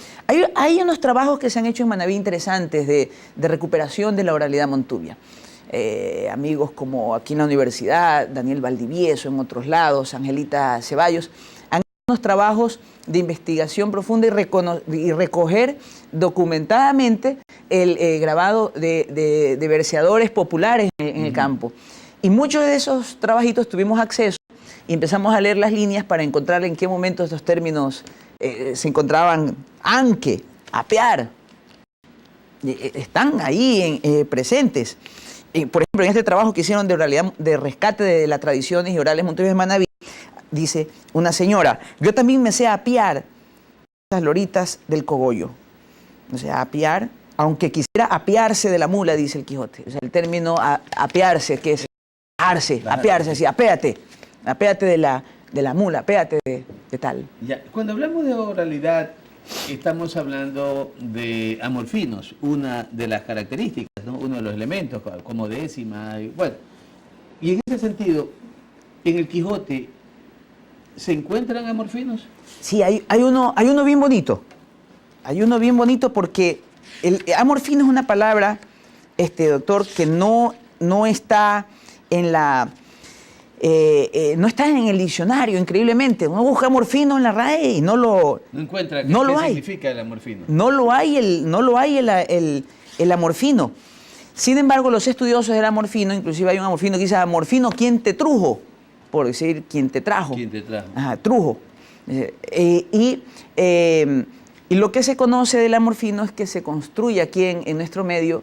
Hay unos trabajos que se han hecho en Manabí interesantes de recuperación de la oralidad montubia. Amigos como aquí en la universidad, Daniel Valdivieso, en otros lados, Angelita Ceballos, han hecho unos trabajos de investigación profunda y recoger documentadamente el grabado de verseadores populares en el campo. Y muchos de esos trabajitos tuvimos acceso y empezamos a leer las líneas para encontrar en qué momento estos términos se encontraban. Anque, apear, están ahí presentes. Por ejemplo, en este trabajo que hicieron de oralidad, de rescate de las tradiciones y orales montubias de Manabí, dice una señora: yo también me sé apiar las loritas del cogollo. O sea, apiar, aunque quisiera apiarse de la mula, dice el Quijote. O sea, el término apiarse, que es apiarse, así, apéate de la mula, apéate de tal. Ya. Cuando hablamos de oralidad, estamos hablando de amorfinos, una de las características, ¿no? Uno de los elementos, como décima. Y en ese sentido, en el Quijote, ¿se encuentran amorfinos? Sí, hay uno bien bonito. Hay uno bien bonito porque el amorfino es una palabra, doctor, que no está en la... no está en el diccionario, increíblemente. Uno busca amorfino en la RAE y no encuentra qué significa el amorfino. No lo hay el amorfino. Sin embargo, los estudiosos del amorfino, inclusive hay un amorfino que dice: amorfino, ¿quién te trujo? Por decir, ¿quién te trajo? ¿Quién te trajo? Ajá, trujo. Y lo que se conoce del amorfino es que se construye aquí en nuestro medio.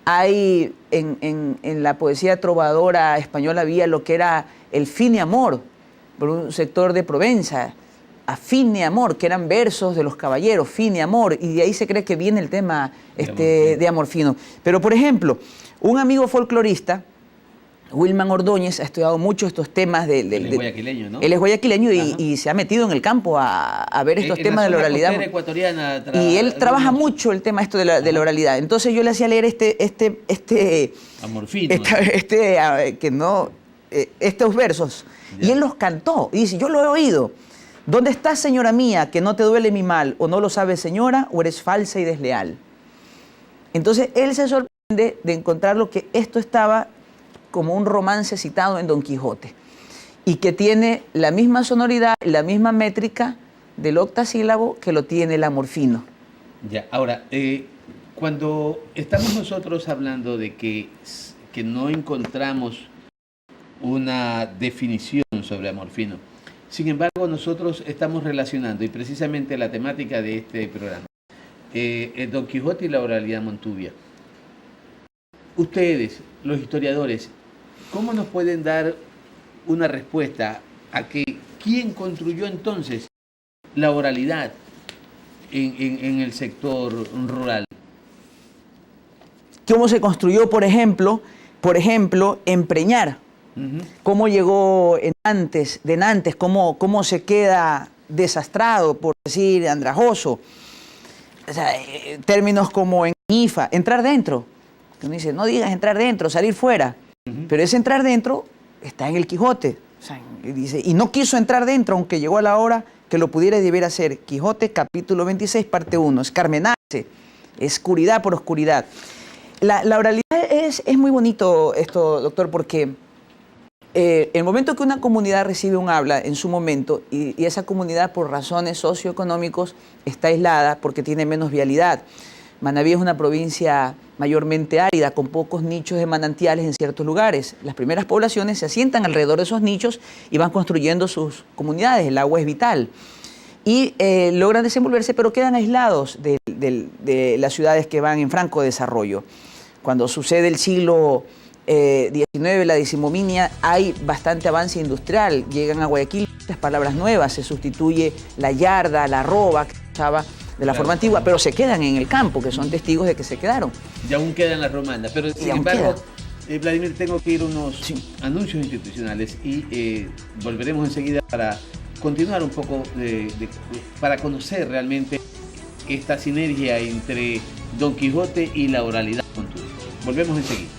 Hay en la poesía trovadora española había lo que era el fine amor, por un sector de Provenza, a fine amor, que eran versos de los caballeros, fine amor, y de ahí se cree que viene el tema de amorfino. Pero, por ejemplo, un amigo folclorista, Wilman Ordóñez, ha estudiado mucho estos temas Él es guayaquileño, ¿no? Él es guayaquileño y se ha metido en el campo a ver estos temas de la oralidad. Ecuatoriana, y él trabaja mucho el tema de la oralidad. Entonces yo le hacía leer amorfino, estos versos. Ya. Y él los cantó. Y dice: yo lo he oído. ¿Dónde estás, señora mía, que no te duele mi mal? ¿O no lo sabes, señora? ¿O eres falsa y desleal? Entonces él se sorprende de encontrar lo que esto estaba como un romance citado en Don Quijote, y que tiene la misma sonoridad, la misma métrica del octasílabo que lo tiene el amorfino. Ya, ahora, cuando estamos nosotros hablando de que no encontramos una definición sobre amorfino, sin embargo nosotros estamos relacionando, y precisamente la temática de este programa, Don Quijote y la oralidad montubia. Ustedes, los historiadores, ¿cómo nos pueden dar una respuesta a que quién construyó entonces la oralidad en el sector rural? ¿Cómo se construyó, por ejemplo, empreñar? ¿Cómo llegó de Nantes? ¿Cómo se queda desastrado, por decir, andrajoso? O sea, términos como enñifa, entrar dentro. Uno dice: no digas entrar dentro, salir fuera. Pero ese entrar dentro está en el Quijote. O sea, dice: y no quiso entrar dentro, aunque llegó a la hora que lo pudiera y debiera hacer. Quijote, capítulo 26, parte 1. Escarmenarse, oscuridad por oscuridad. La oralidad es muy bonito esto, doctor, porque el momento que una comunidad recibe un habla en su momento, y esa comunidad por razones socioeconómicas está aislada porque tiene menos vialidad. Manabí es una provincia mayormente árida, con pocos nichos de manantiales en ciertos lugares. Las primeras poblaciones se asientan alrededor de esos nichos y van construyendo sus comunidades. El agua es vital. Y logran desenvolverse, pero quedan aislados de las ciudades que van en franco desarrollo. Cuando sucede el siglo XIX, la decimominia, hay bastante avance industrial. Llegan a Guayaquil las palabras nuevas, se sustituye la yarda, la arroba, que se usaba de la forma antigua, pero se quedan en el campo, que son testigos de que se quedaron. Y aún quedan las romanas, pero sin embargo, Vladimir, tengo que ir a unos anuncios institucionales y volveremos enseguida para continuar un poco, para conocer realmente esta sinergia entre Don Quijote y la oralidad montúbica. Volvemos enseguida.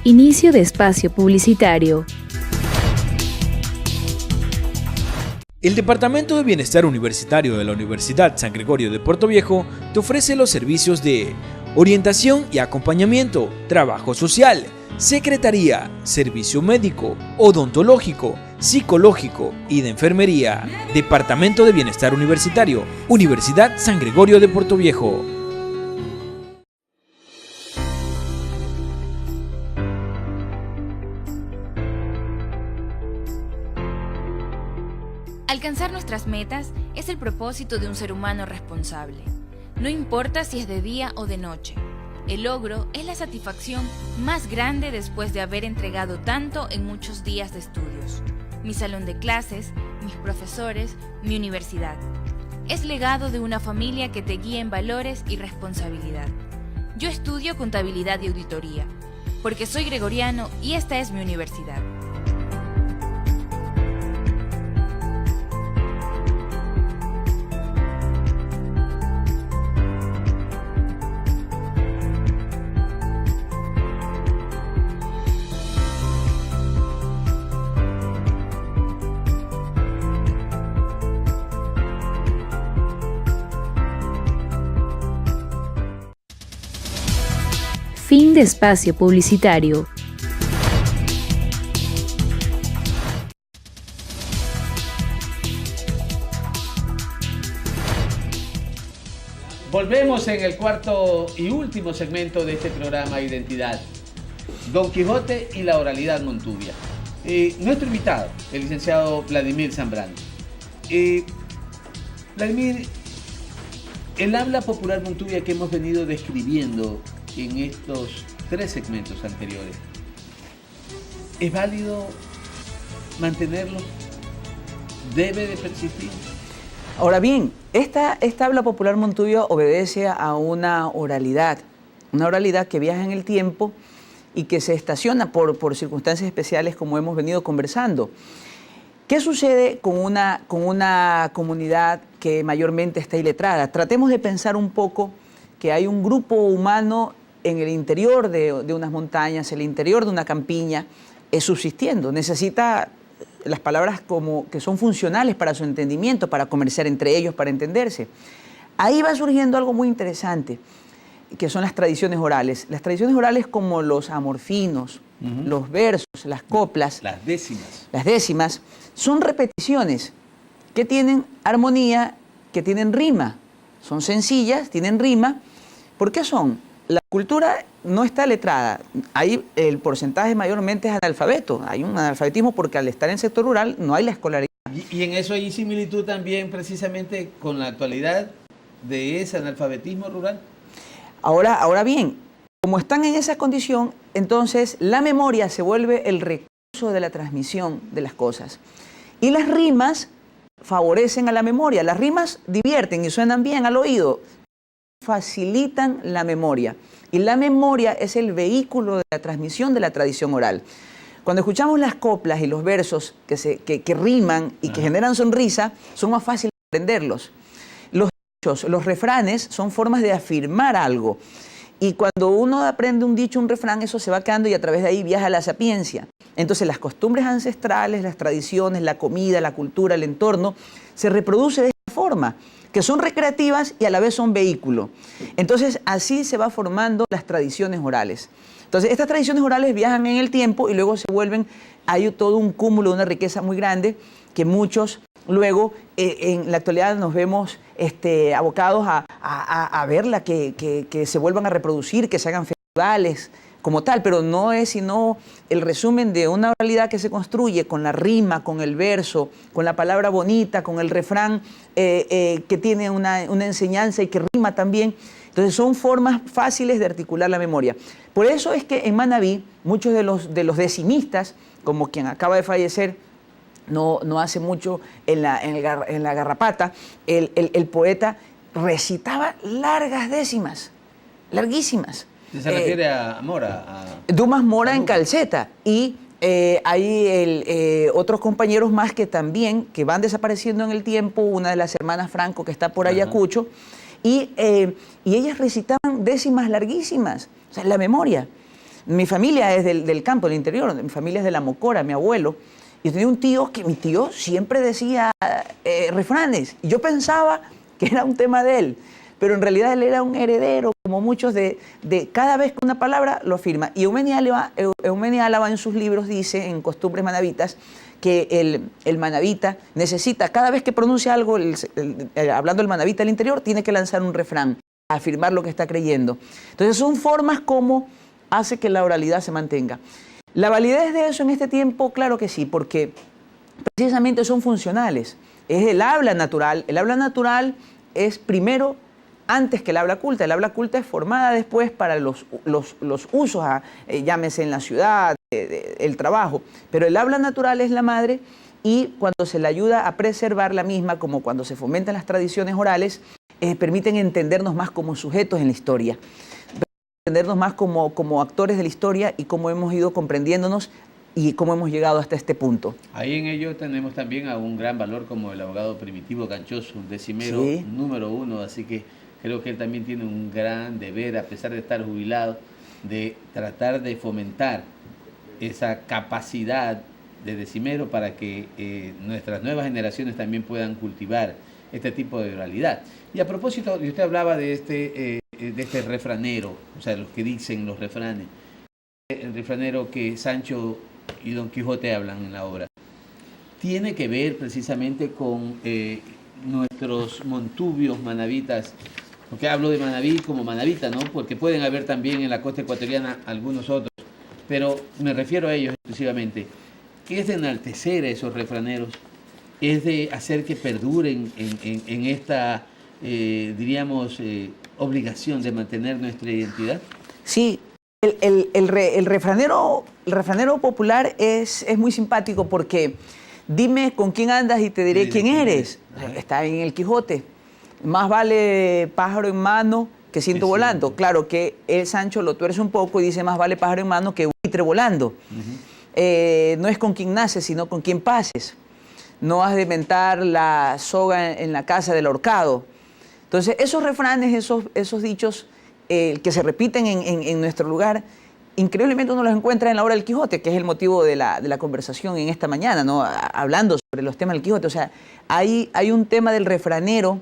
Inicio de espacio publicitario. El Departamento de Bienestar Universitario de la Universidad San Gregorio de Puerto Viejo te ofrece los servicios de orientación y acompañamiento, trabajo social, secretaría, servicio médico, odontológico, psicológico y de enfermería. Departamento de Bienestar Universitario, Universidad San Gregorio de Puerto Viejo. Alcanzar nuestras metas es el propósito de un ser humano responsable. No importa si es de día o de noche. El logro es la satisfacción más grande después de haber entregado tanto en muchos días de estudios. Mi salón de clases, mis profesores, mi universidad. Es legado de una familia que te guía en valores y responsabilidad. Yo estudio contabilidad y auditoría, porque soy gregoriano y esta es mi universidad. Fin de espacio publicitario. Volvemos en el cuarto y último segmento de este programa Identidad. Don Quijote y la oralidad montubia. Nuestro invitado, el licenciado Vladimir Zambrano. Vladimir, el habla popular montubia que hemos venido describiendo en estos 3 segmentos anteriores, ¿es válido mantenerlo? ¿Debe de persistir? Ahora bien, esta habla popular montubia obedece a una oralidad que viaja en el tiempo y que se estaciona por circunstancias especiales, como hemos venido conversando. ¿Qué sucede con una comunidad que mayormente está iletrada? Tratemos de pensar un poco que hay un grupo humano en el interior de unas montañas, el interior de una campiña, subsistiendo. Necesita las palabras como que son funcionales para su entendimiento, para comerciar entre ellos, para entenderse. Ahí va surgiendo algo muy interesante, que son las tradiciones orales. Las tradiciones orales como los amorfinos, los versos, las coplas. Las décimas. Las décimas son repeticiones que tienen armonía, que tienen rima. Son sencillas, tienen rima. ¿Por qué son? La cultura no está letrada. Ahí el porcentaje mayormente es analfabeto. Hay un analfabetismo porque al estar en el sector rural no hay la escolaridad. Y en eso hay similitud también precisamente con la actualidad de ese analfabetismo rural. Ahora bien, como están en esa condición, entonces la memoria se vuelve el recurso de la transmisión de las cosas. Y las rimas favorecen a la memoria. Las rimas divierten y suenan bien al oído, facilitan la memoria. Y la memoria es el vehículo de la transmisión de la tradición oral. Cuando escuchamos las coplas y los versos que riman y que generan sonrisa, son más fáciles de aprenderlos. Los dichos, los refranes son formas de afirmar algo. Y cuando uno aprende un dicho, un refrán, eso se va quedando y a través de ahí viaja la sapiencia. Entonces las costumbres ancestrales, las tradiciones, la comida, la cultura, el entorno, se reproduce de esta forma, que son recreativas y a la vez son vehículo. Entonces así se va formando las tradiciones orales. Entonces estas tradiciones orales viajan en el tiempo y luego se vuelven, hay todo un cúmulo, una riqueza muy grande que muchos luego en la actualidad nos vemos abocados a verla, que se vuelvan a reproducir, que se hagan festivales. como tal, pero no es sino el resumen de una oralidad que se construye con la rima, con el verso, con la palabra bonita, con el refrán que tiene una enseñanza y que rima también. Entonces son formas fáciles de articular la memoria. Por eso es que en Manabí muchos de los decimistas, como quien acaba de fallecer no hace mucho en la Garrapata, el poeta recitaba largas décimas, larguísimas. Se refiere a Mora. Dumas Mora en Calceta. Y hay otros compañeros más que también, que van desapareciendo en el tiempo, una de las hermanas Franco que está por Ayacucho, y ellas recitaban décimas larguísimas, o sea, la memoria. Mi familia es del campo, del interior, mi familia es de La Mocora, mi abuelo, y tenía un tío que mi tío siempre decía refranes, y yo pensaba que era un tema de él, pero en realidad él era un heredero, como muchos, de cada vez que una palabra lo afirma. Y Eumenia Álava en sus libros dice, en Costumbres Manavitas, que el manavita necesita, cada vez que pronuncia algo, hablando del manavita del interior, tiene que lanzar un refrán, afirmar lo que está creyendo. Entonces son formas como hace que la oralidad se mantenga. La validez de eso en este tiempo, claro que sí, porque precisamente son funcionales. Es el habla natural. El habla natural es primero antes que el habla culta. El habla culta es formada después para los usos, llámese en la ciudad, el trabajo. Pero el habla natural es la madre, y cuando se le ayuda a preservar la misma, como cuando se fomentan las tradiciones orales, permiten entendernos más como sujetos en la historia, entendernos más como actores de la historia y cómo hemos ido comprendiéndonos y cómo hemos llegado hasta este punto. Ahí en ello tenemos también a un gran valor como el abogado Primitivo Canchoso, un decimero número 1, así que creo que él también tiene un gran deber, a pesar de estar jubilado, de tratar de fomentar esa capacidad de decimero para que nuestras nuevas generaciones también puedan cultivar este tipo de oralidad. Y a propósito, usted hablaba de este refranero, o sea, los que dicen los refranes, el refranero que Sancho y Don Quijote hablan en la obra, tiene que ver precisamente con nuestros montubios manavitas, porque hablo de Manabí como manavita, ¿no? Porque pueden haber también en la costa ecuatoriana algunos otros, pero me refiero a ellos exclusivamente, que es de enaltecer a esos refraneros, es de hacer que perduren en esta, diríamos, obligación de mantener nuestra identidad. Sí, el refranero popular es muy simpático porque dime con quién andas y te diré quién eres. Está en el Quijote. Más vale pájaro en mano que ciento volando. Claro que el Sancho lo tuerce un poco y dice más vale pájaro en mano que buitre volando. No es con quien naces, sino con quien pases. No has de mentar la soga en la casa del ahorcado. Entonces, esos refranes, esos dichos que se repiten en nuestro lugar, increíblemente uno los encuentra en la obra del Quijote, que es el motivo de la conversación en esta mañana, ¿no? Hablando sobre los temas del Quijote. O sea, hay un tema del refranero,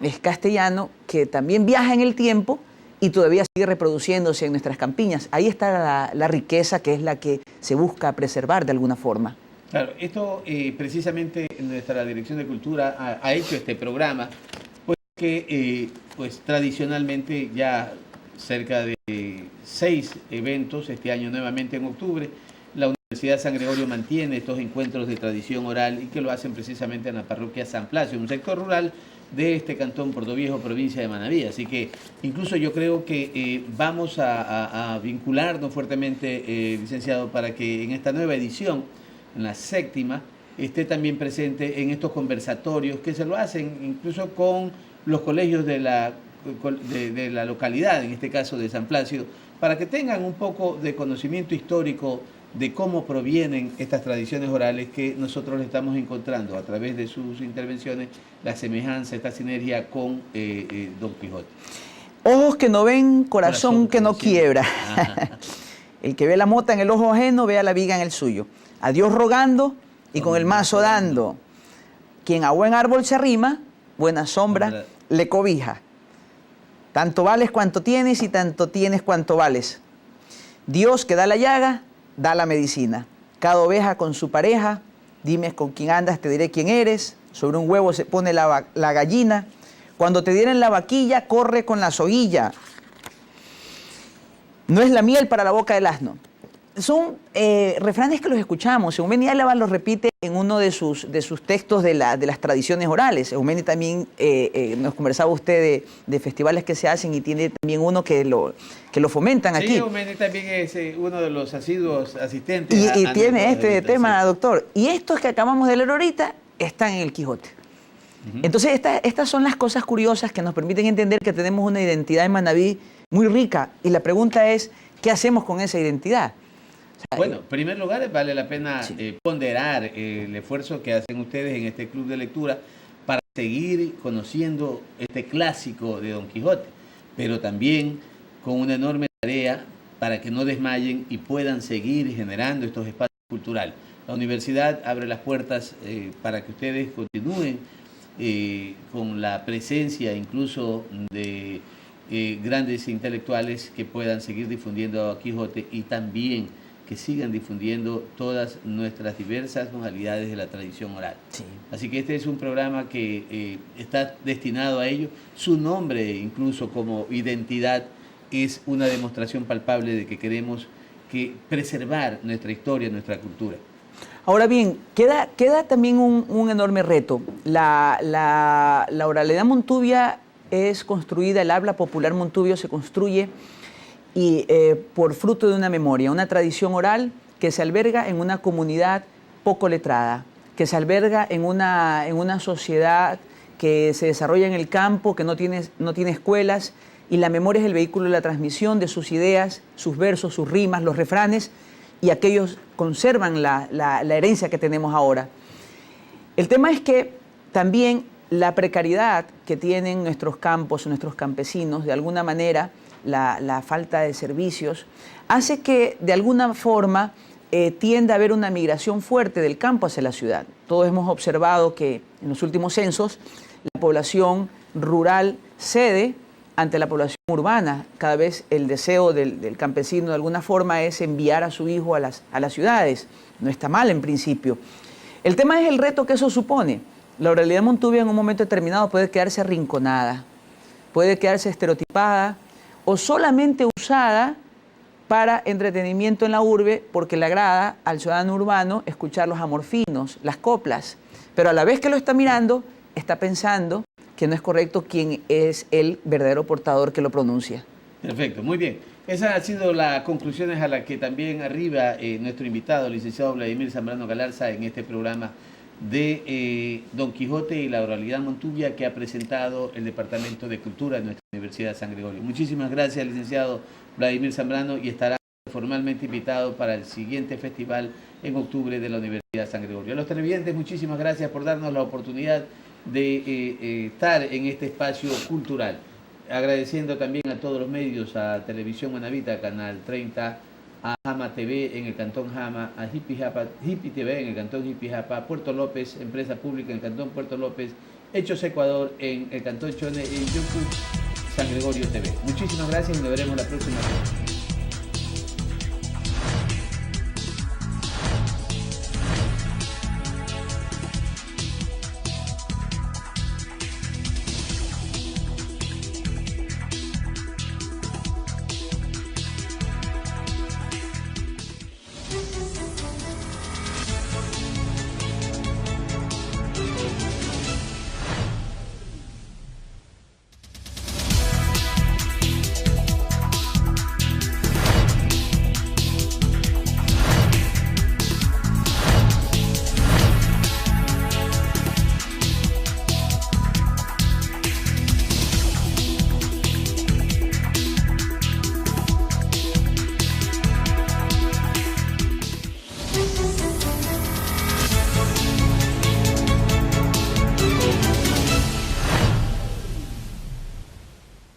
es castellano, que también viaja en el tiempo y todavía sigue reproduciéndose en nuestras campiñas. Ahí está la riqueza, que es la que se busca preservar de alguna forma. Claro, esto precisamente nuestra Dirección de Cultura ha hecho este programa, pues que pues tradicionalmente ya cerca de 6 eventos, este año nuevamente en octubre, la Universidad San Gregorio mantiene estos encuentros de tradición oral y que lo hacen precisamente en la parroquia San Plácido, un sector rural de este cantón Portoviejo, provincia de Manabí. Así que incluso yo creo que vamos a vincularnos fuertemente, licenciado, para que en esta nueva edición, en la 7ª, esté también presente en estos conversatorios que se lo hacen incluso con los colegios de la localidad, en este caso de San Plácido, para que tengan un poco de conocimiento histórico de cómo provienen estas tradiciones orales que nosotros le estamos encontrando a través de sus intervenciones, la semejanza, esta sinergia con Don Quijote. Ojos que no ven, corazón que no quiebra. El que ve la mota en el ojo ajeno, ve a la viga en el suyo. A Dios rogando y con el mazo dando. Quien a buen árbol se arrima, buena sombra le cobija. Tanto vales cuanto tienes y tanto tienes cuanto vales. Dios que da la llaga, da la medicina. Cada oveja con su pareja, dime con quién andas, te diré quién eres. Sobre un huevo se pone la gallina. Cuando te dieren la vaquilla, corre con la soguilla. no es la miel para la boca del asno. Son refranes que los escuchamos. Eumeni Álava los repite en uno de sus textos de las tradiciones orales. Eumeni también, nos conversaba usted de festivales que se hacen y tiene también uno que lo fomentan aquí. Sí, Eumeni también es uno de los asiduos asistentes. Y tiene este tema, doctor. Y estos que acabamos de leer ahorita están en el Quijote. Entonces, estas son las cosas curiosas que nos permiten entender que tenemos una identidad en Manabí muy rica. Y la pregunta es, ¿qué hacemos con esa identidad? Bueno, en primer lugar, vale la pena ponderar el esfuerzo que hacen ustedes en este club de lectura para seguir conociendo este clásico de Don Quijote, pero también con una enorme tarea para que no desmayen y puedan seguir generando estos espacios culturales. La universidad abre las puertas para que ustedes continúen con la presencia incluso de grandes intelectuales que puedan seguir difundiendo a Quijote y también que sigan difundiendo todas nuestras diversas modalidades de la tradición oral. Sí. Así que este es un programa que está destinado a ello. Su nombre, incluso como identidad, es una demostración palpable de que queremos preservar nuestra historia, nuestra cultura. Ahora bien, queda también un enorme reto. La oralidad montubia es construida, el habla popular montubio se construye por fruto de una memoria, una tradición oral que se alberga en una comunidad poco letrada, que se alberga en una sociedad que se desarrolla en el campo, que no tiene escuelas, y la memoria es el vehículo de la transmisión de sus ideas, sus versos, sus rimas, los refranes, y aquellos conservan la herencia que tenemos ahora. El tema es que también la precariedad que tienen nuestros campos, nuestros campesinos, de alguna manera, la falta de servicios, hace que de alguna forma tienda a haber una migración fuerte del campo hacia la ciudad. Todos hemos observado que en los últimos censos la población rural cede ante la población urbana. Cada vez el deseo del campesino de alguna forma es enviar a su hijo a las ciudades. No está mal en principio. El tema es el reto que eso supone. La oralidad montubia en un momento determinado puede quedarse arrinconada, puede quedarse estereotipada o solamente usada para entretenimiento en la urbe porque le agrada al ciudadano urbano escuchar los amorfinos, las coplas, pero a la vez que lo está mirando, está pensando que no es correcto quién es el verdadero portador que lo pronuncia. Perfecto, muy bien. Esas han sido las conclusiones a las que también arriba nuestro invitado, el licenciado Vladimir Zambrano Galarza, en este programa de Don Quijote y la oralidad montubia que ha presentado el Departamento de Cultura de nuestra Universidad de San Gregorio. Muchísimas gracias, licenciado Vladimir Zambrano, y estará formalmente invitado para el siguiente festival en octubre de la Universidad de San Gregorio. A los televidentes, muchísimas gracias por darnos la oportunidad de estar en este espacio cultural. Agradeciendo también a todos los medios, a Televisión Manabita, Canal 30, a Jama TV en el Cantón Jama, a Hippie TV en el Cantón Jipijapa, Puerto López, empresa pública en el Cantón Puerto López, Hechos Ecuador en el Cantón Chone y en YouTube San Gregorio TV. Muchísimas gracias y nos veremos la próxima semana.